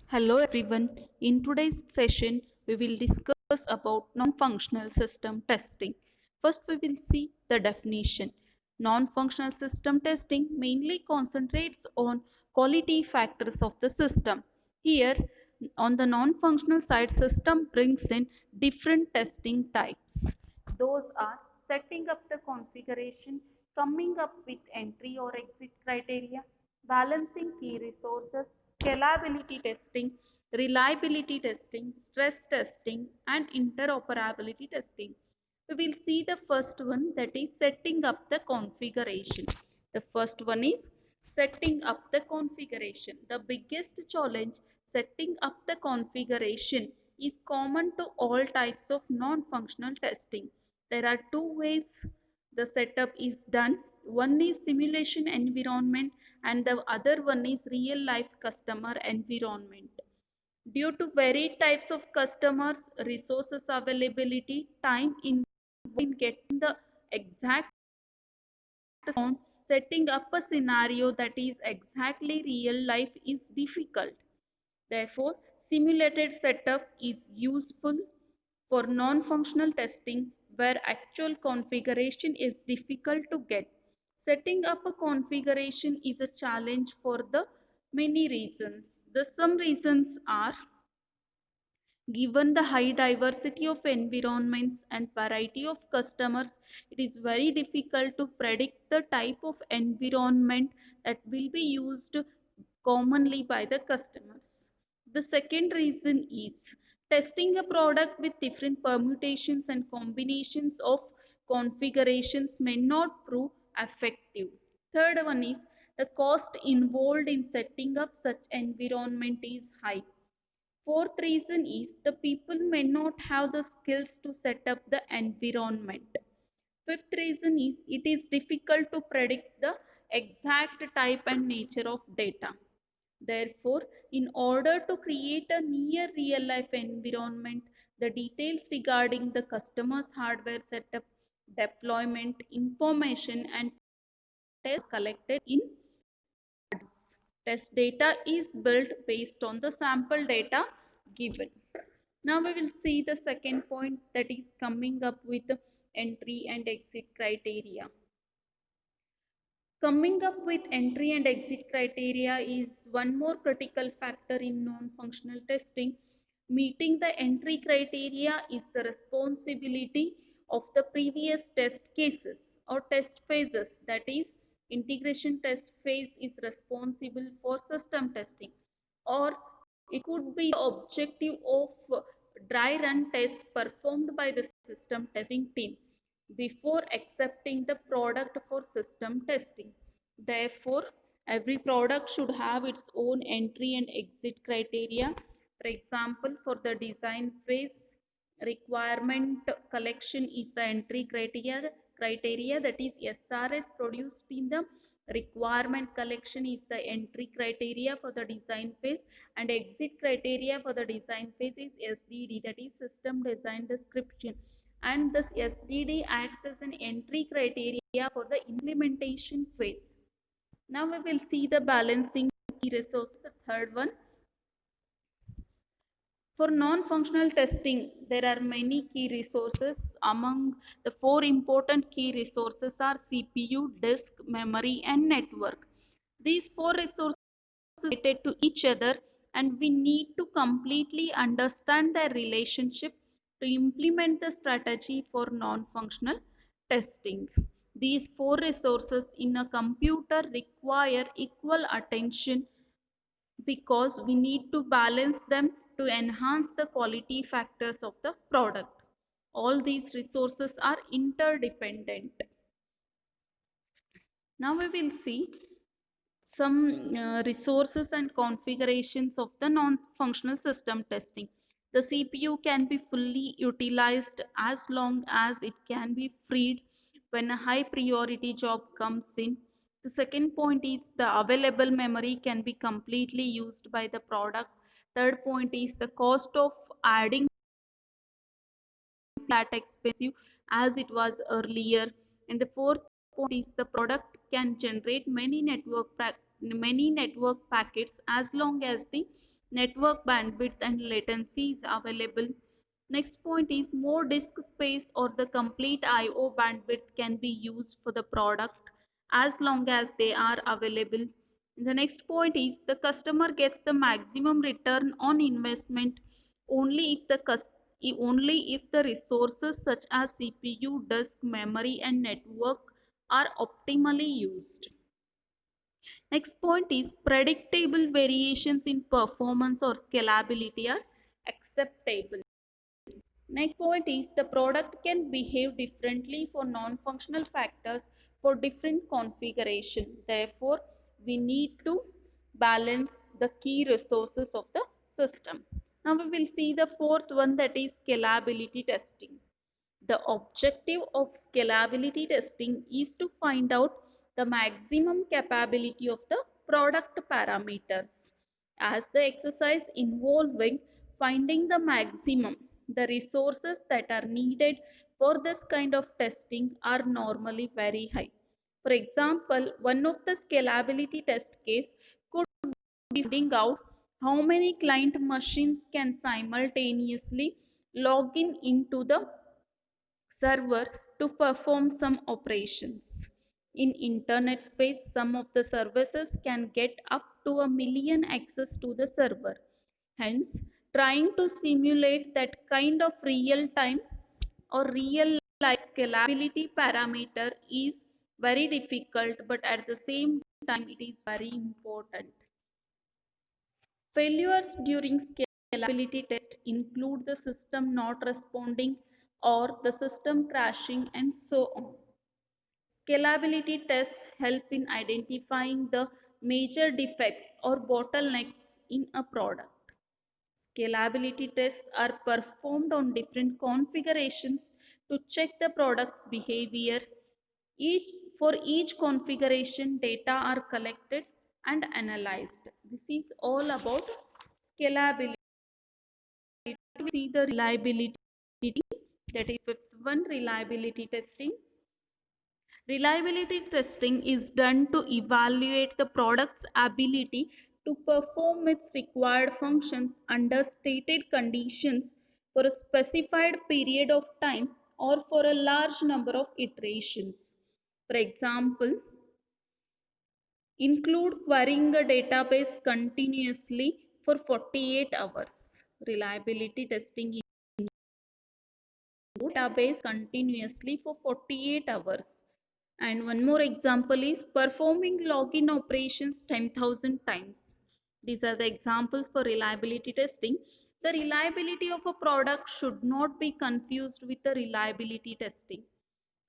Hello everyone. In today's session, we will discuss about non-functional system testing. First, we will see the definition. Non-functional system testing mainly concentrates on quality factors of the system. Here, on the non-functional side, system brings in different testing types. Those are setting up the configuration, coming up with entry or exit criteria, balancing key resources, scalability testing, reliability testing, stress testing, and interoperability testing. We will see the first one, that is setting up the configuration. The first one is setting up the configuration. The biggest challenge setting up the configuration is common to all types of non-functional testing. There are two ways the setup is done. One is simulation environment and the other one is real life customer environment. Due to varied types of customers, resources availability, time in getting the exact sound, setting up a scenario that is exactly real life is difficult. Therefore, simulated setup is useful for non-functional testing where actual configuration is difficult to get. Setting up a configuration is a challenge for the many reasons. The some reasons are: given the high diversity of environments and variety of customers, it is very difficult to predict the type of environment that will be used commonly by the customers. The second reason is testing a product with different permutations and combinations of configurations may not prove effective. Third one is the cost involved in setting up such environment is high. Fourth reason is the people may not have the skills to set up the environment. Fifth reason is it is difficult to predict the exact type and nature of data. Therefore, in order to create a near real life environment, the details regarding the customer's hardware setup, deployment, information, and tests collected in test data is built based on the sample data given. Now we will see the second point, that is coming up with entry and exit criteria. Coming up with entry and exit criteria is one more critical factor in non-functional testing. Meeting the entry criteria is the responsibility of the previous test cases or test phases. That is, integration test phase is responsible for system testing, or it could be the objective of dry run tests performed by the system testing team before accepting the product for system testing. Therefore, every product should have its own entry and exit criteria. For example, for the design phase, requirement collection is the entry criteria, that is SRS produced in the requirement collection is the entry criteria for the design phase, and exit criteria for the design phase is SDD, that is system design description, and this SDD acts as an entry criteria for the implementation phase. Now we will see the balancing key resource, the third one. For non-functional testing, there are many key resources. Among the four important key resources are CPU, disk, memory, and network. These four resources are related to each other, and we need to completely understand their relationship to implement the strategy for non-functional testing. These four resources in a computer require equal attention because we need to balance them to enhance the quality factors of the product. All these resources are interdependent. Now we will see some resources and configurations of the non-functional system testing. The CPU can be fully utilized as long as it can be freed when a high priority job comes in. The second point is the available memory can be completely used by the product. Third point is the cost of adding that expensive as it was earlier. And the fourth point is the product can generate many network packets as long as the network bandwidth and latency is available. Next point is more disk space or the complete IO bandwidth can be used for the product as long as they are available. The next point is the customer gets the maximum return on investment only if only if the resources such as CPU, disk, memory and network are optimally used. Next point is predictable variations in performance or scalability are acceptable. Next point is the product can behave differently for non-functional factors for different configuration. Therefore, we need to balance the key resources of the system. Now we will see the fourth one, that is scalability testing. The objective of scalability testing is to find out the maximum capability of the product parameters, as the exercise involving finding the maximum. The resources that are needed for this kind of testing are normally very high. For example, one of the scalability test case could be finding out how many client machines can simultaneously log in into the server to perform some operations. In internet space, some of the services can get up to a million access to the server. Hence, trying to simulate that kind of real time or real life scalability parameter is very difficult, but at the same time it is very important. Failures during scalability test include the system not responding or the system crashing and so on. Scalability tests help in identifying the major defects or bottlenecks in a product. Scalability tests are performed on different configurations to check the product's behavior. Each, for each configuration, data are collected and analyzed. This is all about scalability. We see the reliability, that is fifth one, reliability testing. Reliability testing is done to evaluate the product's ability to perform its required functions under stated conditions for a specified period of time or for a large number of iterations. For example, include querying a database continuously for 48 hours. Reliability testing database continuously for 48 hours. And one more example is performing login operations 10,000 times. These are the examples for reliability testing. The reliability of a product should not be confused with the reliability testing.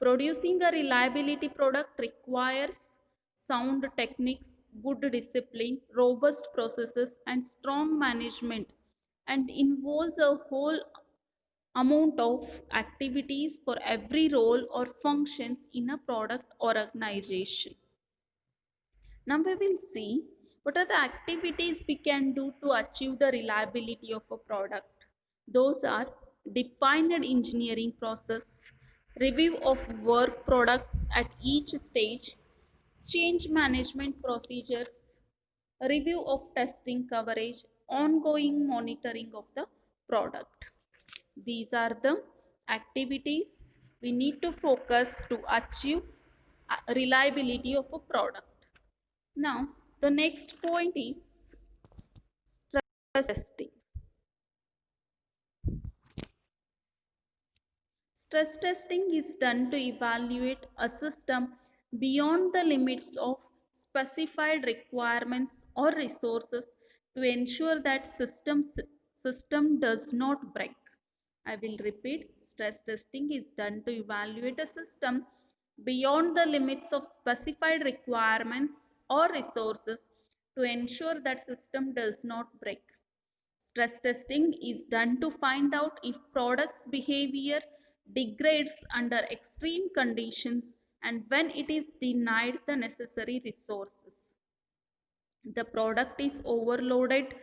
Producing a reliability product requires sound techniques, good discipline, robust processes, and strong management, and involves a whole amount of activities for every role or functions in a product or organization. Now we will see what are the activities we can do to achieve the reliability of a product. Those are defined engineering process, review of work products at each stage, change management procedures, review of testing coverage, ongoing monitoring of the product. These are the activities we need to focus to achieve reliability of a product. Now, the next point is stress testing. Stress testing is done to evaluate a system beyond the limits of specified requirements or resources to ensure that system does not break. I will repeat, stress testing is done to evaluate a system beyond the limits of specified requirements or resources to ensure that system does not break. Stress testing is done to find out if product's behavior degrades under extreme conditions and when it is denied the necessary resources. The product is overloaded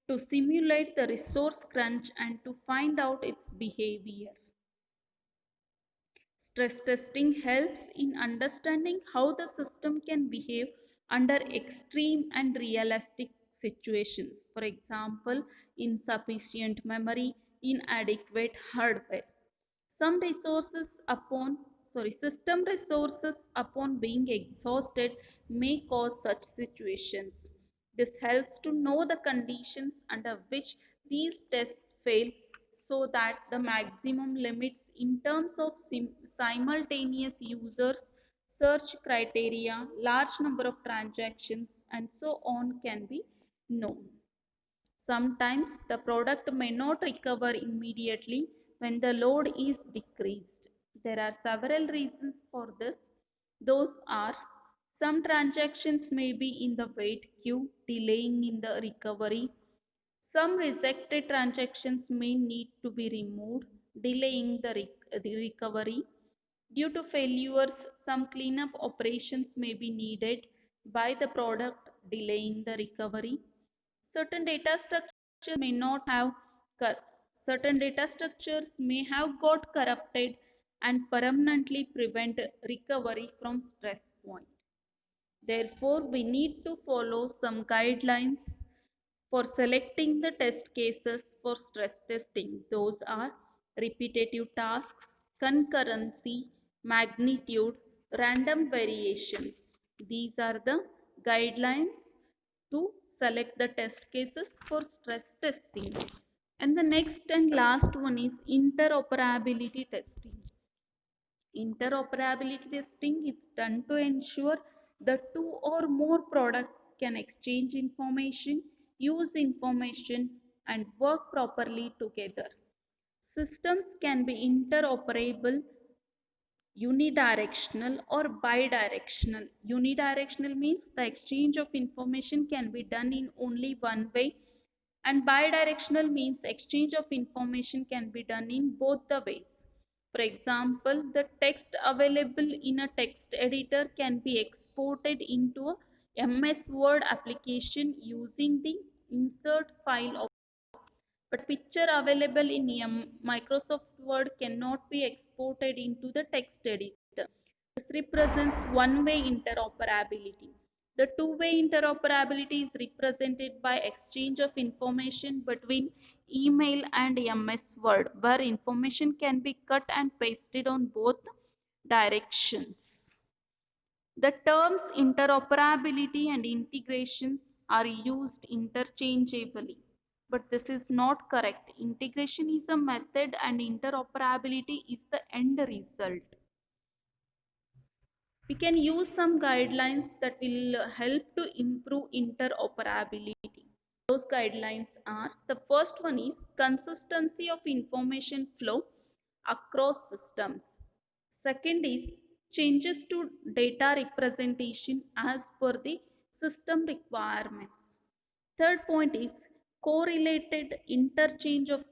to simulate the resource crunch and to find out its behavior. Stress testing helps in understanding how the system can behave under extreme and realistic situations. For example, insufficient memory, inadequate hardware. Some resources upon system resources upon being exhausted may cause such situations. This helps to know the conditions under which these tests fail so that the maximum limits in terms of simultaneous users, search criteria, large number of transactions, and so on can be known. Sometimes the product may not recover immediately when the load is decreased. There are several reasons for this. Those are: some transactions may be in the wait queue, delaying in the recovery. Some rejected transactions may need to be removed, delaying the recovery. Due to failures, some cleanup operations may be needed by the product, delaying the recovery. Certain data structures may not have certain data structures may have got corrupted and permanently prevent recovery from stress point. Therefore, we need to follow some guidelines for selecting the test cases for stress testing. Those are repetitive tasks, concurrency, magnitude, random variation. These are the guidelines to select the test cases for stress testing. And the next and last one is interoperability testing. Interoperability testing is done to ensure the two or more products can exchange information, use information, and work properly together. Systems can be interoperable, unidirectional, or bidirectional. Unidirectional means the exchange of information can be done in only one way, and bidirectional means exchange of information can be done in both the ways. For example, the text available in a text editor can be exported into a MS Word application using the insert file option, but picture available in Microsoft Word cannot be exported into the text editor. This represents one-way interoperability. The two-way interoperability is represented by exchange of information between email and MS Word, where information can be cut and pasted on both directions. The terms interoperability and integration are used interchangeably, but this is not correct. Integration is a method and interoperability is the end result. We can use some guidelines that will help to improve interoperability. Those guidelines are: the first one is consistency of information flow across systems. Second is changes to data representation as per the system requirements. Third point is correlated interchange of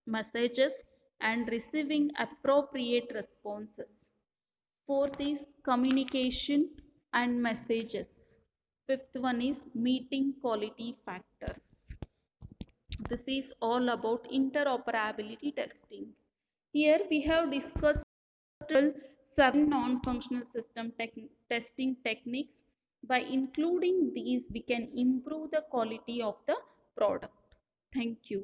messages and receiving appropriate responses. Fourth is communication and messages. Fifth one is meeting quality factors. This is all about interoperability testing. Here we have discussed seven non-functional system testing techniques. By including these, we can improve the quality of the product. Thank you.